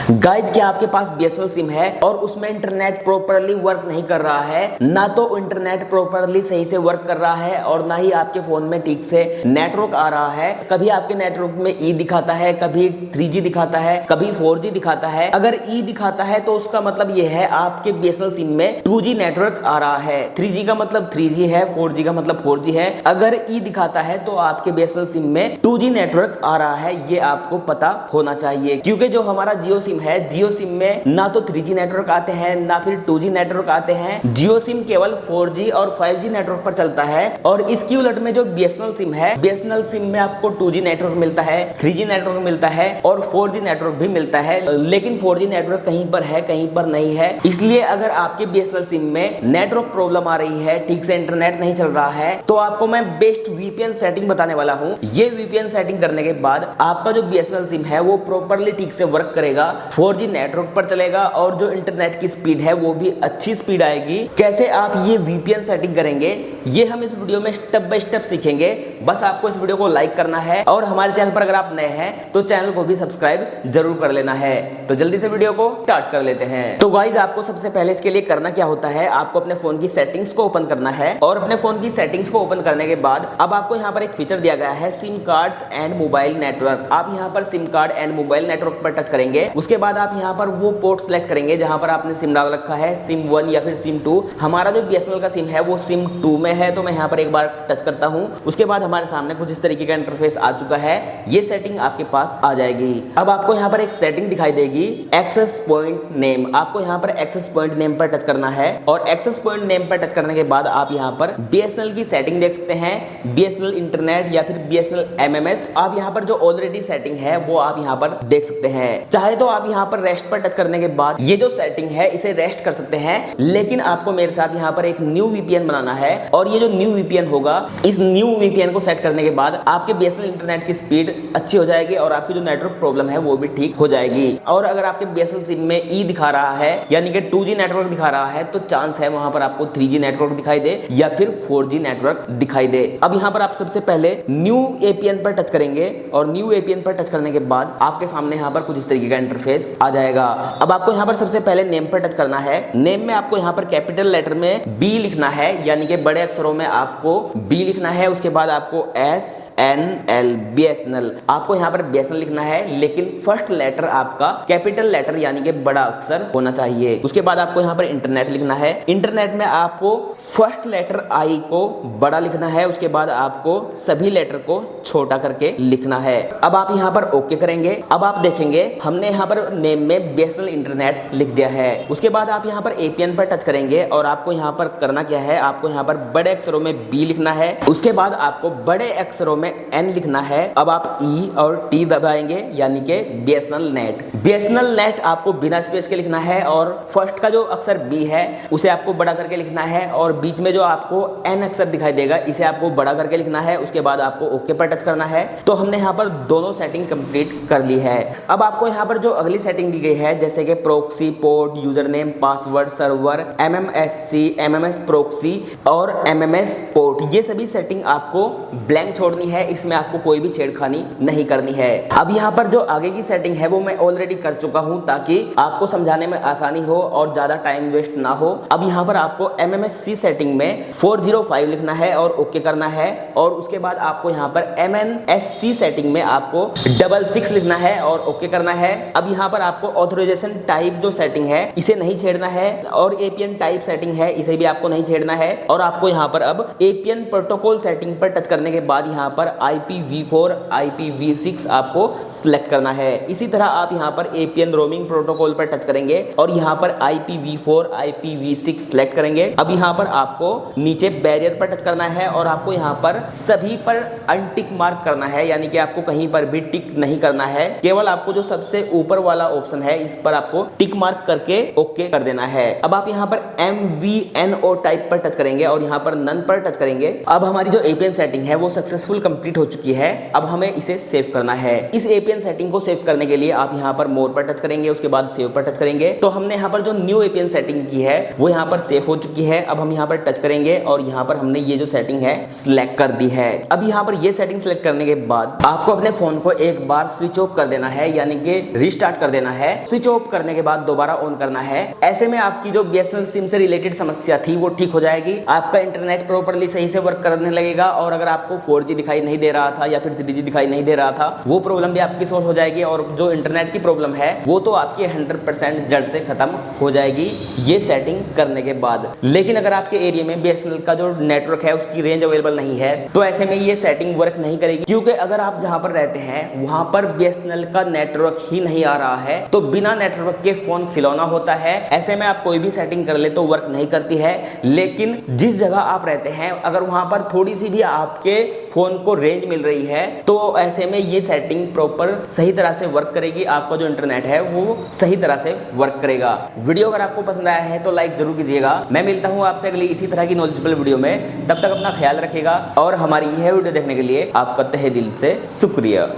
Guys क्या आपके पास BSNL SIM है और उसमें इंटरनेट प्रॉपरली वर्क नहीं कर रहा है, ना तो इंटरनेट प्रॉपरली सही से वर्क कर रहा है और ना ही आपके फोन में ठीक से नेटवर्क आ रहा है। कभी आपके नेटवर्क में ई दिखाता है, कभी 3G दिखाता है, कभी 4G दिखाता है। अगर ई दिखाता है तो उसका मतलब ये है आपके बीएसएनएल सिम में 2G नेटवर्क आ रहा है, 3G का मतलब 3G है, 4G का मतलब 4G है। अगर ई दिखाता है तो आपके बीएसएनएल सिम में 2G नेटवर्क आ रहा है, ये आपको पता होना चाहिए। क्योंकि जो हमारा जियो सिम है, जियो सिम में ना तो 3G नेटवर्क आते हैं ना फिर 2G नेटवर्क आते हैं। जियो सिम केवल 4G और 5G नेटवर्क पर चलता है और इसकी उलट में जो बीएसएनएल सिम है, बीएसएनएल सिम में आपको 2G नेटवर्क मिलता है, 3G नेटवर्क मिलता है और 4G नेटवर्क भी मिलता है। लेकिन 4G नेटवर्क कहीं पर है, कहीं पर नहीं है। इसलिए अगर आपके बीएसएनएल सिम में नेटवर्क प्रॉब्लम आ रही है, ठीक से इंटरनेट नहीं चल रहा है, तो आपको मैं बेस्ट वीपीएन सेटिंग बताने वाला हूँ। ये वीपीएन सेटिंग करने के बाद आपका जो बीएसएनएल सिम है वो प्रॉपरली ठीक से वर्क करेगा, 4G नेटवर्क पर चलेगा और जो इंटरनेट की स्पीड है वो भी अच्छी स्पीड आएगी। कैसे आप ये वीपीएन सेटिंग करेंगे ये हम इस वीडियो में स्टेप बाय स्टेप सीखेंगे। बस आपको इस वीडियो को लाइक करना है और हमारे चैनल पर अगर आप नए हैं तो चैनल को भी सब्सक्राइब जरूर कर लेना है। तो जल्दी से वीडियो को स्टार्ट कर लेते हैं। तो गाइज आपको सबसे पहले इसके लिए करना क्या होता है, आपको अपने फोन की सेटिंग्स को ओपन करना है और अपने फोन की सेटिंग्स को ओपन करने के बाद अब आपको यहाँ पर एक फीचर दिया गया है SIM cards and mobile network. आप यहाँ पर SIM card and mobile network पर टच करेंगे। उसके बाद आप यहाँ पर वो पोर्ट सेलेक्ट करेंगे जहां पर आपने सिम डाल रखा है, सिम 1 या फिर सिम 2। हमारा जो बीएसएनएल का सिम है वो सिम 2 में है, तो मैं यहाँ पर एक बार टच करता हूं। उसके बाद हमारे सामने कुछ इस तरीके का इंटरफेस आ चुका है। ये सेटिंग आपके पास आ जाएगी। अब आपको यहाँ पर एक सेटिंग दिखाई देगी, एक्सेस पॉइंट नेम। आपको यहाँ पर एक्सेस पॉइंट नेम पर टच करना है और एक्सेस पॉइंट नेम पर टच करने के बाद आप यहाँ पर बीएसएनएल की सेटिंग देख सकते हैं, बीएसएनएल इंटरनेट या फिर बीएसएनएल एमएमएस। आप यहाँ पर जो ऑलरेडी सेटिंग है वो आप यहाँ पर देख सकते हैं। चाहे तो आप यहाँ पर रेस्ट पर टच करने के बाद ये जो सेटिंग है इसे रेस्ट कर सकते हैं, लेकिन आपको मेरे साथ यहाँ पर एक न्यू वीपीएन बनाना है और ये जो न्यू वीपीएन होगा, इस न्यू वीपीएन को सेट करने के बाद आपके बीएसएनएल इंटरनेट की स्पीड अच्छी हो जाएगी और आपकी जो नेटवर्क प्रॉब्लम है वो भी ठीक हो जाएगी। और अगर आपके बीएसएनएल सिम में ई दिखा रहा है यानी कि 2G नेटवर्क दिखा रहा है तो चांस है वहां पर आपको 3G नेटवर्क दिखाई दे या फिर 4G नेटवर्क दिखाई दे। अब यहाँ पर आप सबसे पहले न्यू एपीएन पर टच करेंगे और न्यू एपीएन पर टच करने के बाद आपके सामने यहाँ पर कुछ इस तरीके का इंटरफेस आ जाएगा। अब आपको यहाँ पर सबसे पहले नेम पर टच करना है। नेम में आपको यहाँ पर कैपिटल लेटर में बी लिखना है, यानी कि बड़े अक्षरों में आपको बी लिखना है। उसके बाद आपको SNL बीएसएनएल, आपको यहाँ पर बीएसएनएल लिखना है, लेकिन फर्स्ट लेटर आपका कैपिटल लेटर यानी कि बड़ा अक्षर होना चाहिए। उसके बाद आपको यहाँ पर इंटरनेट लिखना है। इंटरनेट में आपको फर्स्ट लेटर आई को बड़ा लिखना है, उसके बाद आपको सभी लेटर को छोटा करके लिखना है। अब आप यहाँ पर ओके करेंगे। अब आप देखेंगे हमने यहाँ पर नेम में बीएसएनएल इंटरनेट लिख दिया है। उसके बाद आप यहाँ पर एपीएन पर टच करेंगे और आपको यहाँ पर करना क्या है, आपको यहाँ पर बड़े अक्षरों में बी लिखना है। उसके बाद आपको बड़े अक्षरों में एन लिखना है। अब आप ई और टी दबाएंगे यानी कि बीएसएनएल नेट। बीएसएनएल नेट आपको बिना स्पेस के लिखना है और फर्स्ट का जो अक्षर बी है उसे आपको बड़ा करके लिखना है और बीच में जो आपको एन अक्षर दिखाई देगा इसे आपको बड़ा करके लिखना है। उसके बाद आपको ओके पर टच करना है। तो हमने यहाँ पर दोनों सेटिंग कंप्लीट कर ली है। अब आपको यहाँ पर जो अगली सेटिंग दी गई है जैसे कि proxy, port, user name, password, server, MMSC, MMS proxy और MMS पोर्ट, ये सभी सेटिंग आपको ब्लैंक छोड़नी है। इसमें आपको कोई भी छेड़खानी नहीं करनी है। अब यहाँ पर जो आगे की सेटिंग है वो मैं ऑलरेडी कर चुका हूँ ताकि आपको समझाने में आसानी हो और ज्यादा टाइम वेस्ट ना हो। अब यहाँ पर आपको MMSC सेटिंग में 405 लिखना है और ओके करना है और उसके बाद आपको यहाँ पर MNSC सेटिंग में आपको 66 लिखना है और ओके करना है। अब यहाँ पर आपको ऑथराइजेशन टाइप जो सेटिंग है इसे नहीं छेड़ना है और एपीएन टाइप सेटिंग है इसे भी आपको नहीं छेड़ना है। और आपको यहाँ पर अब एपीएन प्रोटोकॉल सेटिंग पर टच करने के बाद यहाँ पर IPv4, IPv6 आपको सिलेक्ट करना है। इसी तरह आप यहाँ पर एपीएन रोमिंग प्रोटोकॉल पर टच करेंगे और यहाँ पर IPv4, IPv6 सिलेक्ट करेंगे। अब यहाँ पर आपको नीचे बैरियर पर टच करना है और आपको यहाँ पर सभी पर अनटिक मार्क करना है, यानी कि आपको कहीं पर भी टिक नहीं करना है। केवल आपको जो सबसे ऊपर वाला ऑप्शन है इस पर आपको टिक मार्क करके ओके कर देना है। अब आप यहाँ पर MVNO टाइप पर टच करेंगे और यहाँ पर नन पर टच करेंगे। अब हमारी जो एपीएन सेटिंग है वो सक्सेसफुल कंप्लीट हो चुकी है। अब हमें इसे सेव करना है। इस एपीएन सेटिंग को सेव करने के लिए आप यहाँ पर मोर पर टच करेंगे, उसके बाद सेव पर टच करेंगे। तो हमने यहाँ पर जो न्यू एपीएन सेटिंग की है वो यहाँ पर सेव हो चुकी है। अब हम यहाँ पर टच करेंगे और यहाँ पर हमने ये जो सेटिंग है सिलेक्ट कर दी है। अब यहाँ पर ये सेटिंग सिलेक्ट करने के बाद आपको अपने फोन को एक बार स्विच ऑफ कर देना है, यानी कि रिस्टार्ट स्टार्ट कर देना है, स्विच ऑफ करने के बाद दोबारा ऑन करना है। ऐसे में आपकी जो BSNL सिम से रिलेटेड समस्या थी वो ठीक हो जाएगी, आपका इंटरनेट प्रॉपर्ली सही से वर्क करने लगेगा और अगर आपको 4G दिखाई नहीं दे रहा था या फिर 3G दिखाई नहीं दे रहा था वो प्रॉब्लम भी आपकी सॉल्व हो जाएगी और जो इंटरनेट की प्रॉब्लम है वो तो आपकी 100% जड़ से खत्म हो जाएगी ये सेटिंग करने के बाद। लेकिन अगर आपके एरिया में BSNL का जो नेटवर्क है उसकी रेंज अवेलेबल नहीं है तो ऐसे में ये सेटिंग वर्क नहीं करेगी, क्योंकि अगर आप जहां पर रहते हैं वहां पर BSNL का नेटवर्क ही नहीं आ रहा है तो बिना नेटवर्क के फोन खिलौना होता है। ऐसे में आप कोई भी सेटिंग कर ले तो वर्क नहीं करती है। लेकिन जिस जगह आप रहते हैं अगर वहां पर थोड़ी सी भी आपके फोन को रेंज मिल रही है तो ऐसे में ये सेटिंग प्रॉपर सही तरह से वर्क करेगी, आपका जो इंटरनेट है वो सही तरह से वर्क करेगा। वीडियो अगर आपको पसंद आया है तो लाइक जरूर कीजिएगा। मैं मिलता हूं आपसे अगली इसी तरह की नॉलेजेबल वीडियो में, तब तक अपना ख्याल रखिएगा और हमारी यह वीडियो देखने के लिए आपका तहे दिल से शुक्रिया।